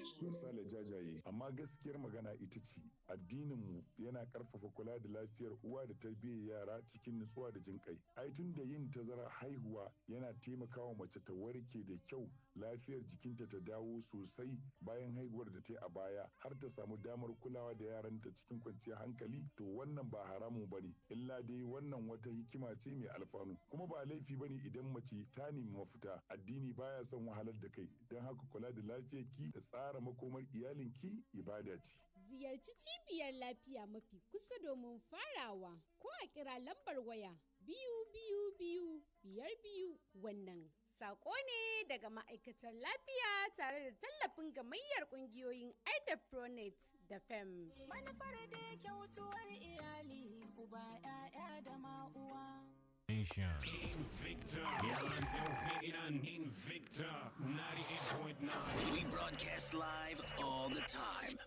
Speaker 25: Sun sale jajaye, amma gaskiyar magana ita ce addininmu yana karfafa kula da lafiyar uwa da tarbiyyar yara cikin nutsuwa da jin kai. Ai tun da yin tazara haihuwa yana taimakawa mace ta warke da kyau, lafiyar jikinta ta dawo sosai bayan haihuwar da ta yi a baya har ta samu damar kulawa da yaranta cikin kwanciyar hankali, to wannan ba haramun bane, illa dai wannan wata hikima ce mai alfanu. Kuma ba laifi bane idan mace ta nemi mafita. Addini baya son wahalar da kai, don haka kula da lafiyarki da tsara makomar iyalinki ibada ce.
Speaker 26: Ziyarci cibiyar lafiya mafi kusa domin farawa ko a kira lambar waya 222 wannan sako ne daga ma'aikatar lafiya tare da tallafin gamayyar kungiyoyin Pronet da FEM.
Speaker 18: Manufar da kyautuwar iyali uba 'ya'ya da ma'uwa.
Speaker 22: Invicta, Invicta 98.9.
Speaker 1: We broadcast live all the time.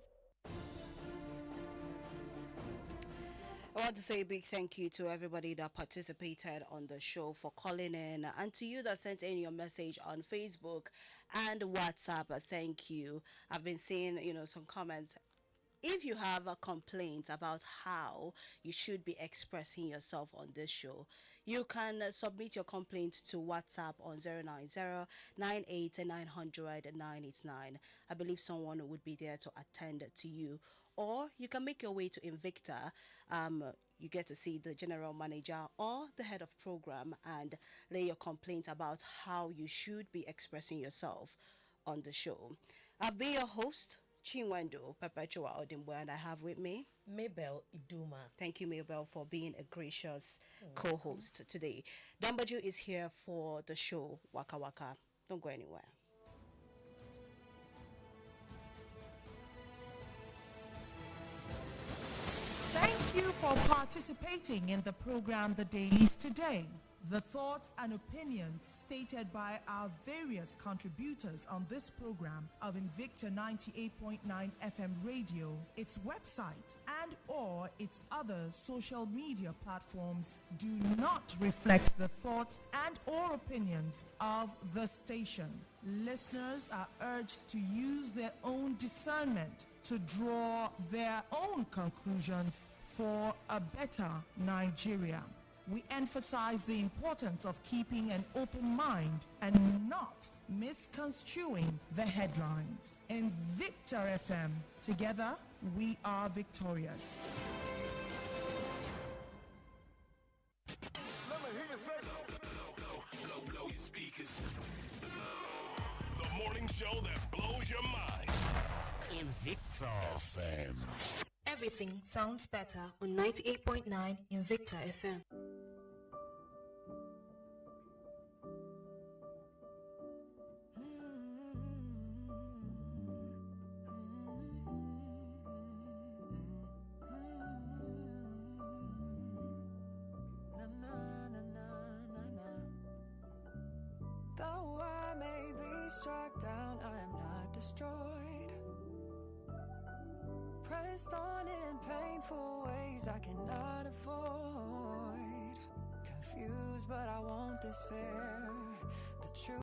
Speaker 3: I want to say a big thank you to everybody that participated on the show for calling in, and to you that sent in your message on Facebook and WhatsApp. Thank you. I've been seeing, some comments. If you have a complaint about how you should be expressing yourself on this show, you can submit your complaint to WhatsApp on 090-98-900-989. I believe someone would be there to attend to you. Or you can make your way to Invicta. You get to see the general manager or the head of program and lay your complaint about how you should be expressing yourself on the show. I've been your host, Chinwendu, Perpetua Odimgbe, and I have with me
Speaker 6: Mabel Iduma.
Speaker 3: Thank you, Mabel, for being a gracious co-host today. Dambaju is here for the show Waka Waka. Don't go anywhere.
Speaker 16: Thank you for participating in the program The Dailies today. The thoughts and opinions stated by our various contributors on this program of Invicta 98.9 FM radio, its website, and or its other social media platforms do not reflect the thoughts and or opinions of the station. Listeners are urged to use their own discernment to draw their own conclusions for a better Nigeria. We emphasize the importance of keeping an open mind and not misconstruing the headlines. In Invicta FM, together we are victorious.
Speaker 22: Let me hear you say blow your speakers. The morning show that blows your mind. Invicta FM.
Speaker 17: Everything sounds better on 98.9 Invicta FM.
Speaker 18: Though I may be struck down, I am not destroyed.
Speaker 2: pressed on in painful ways I cannot avoid. Confused, but I won't despair. The truth.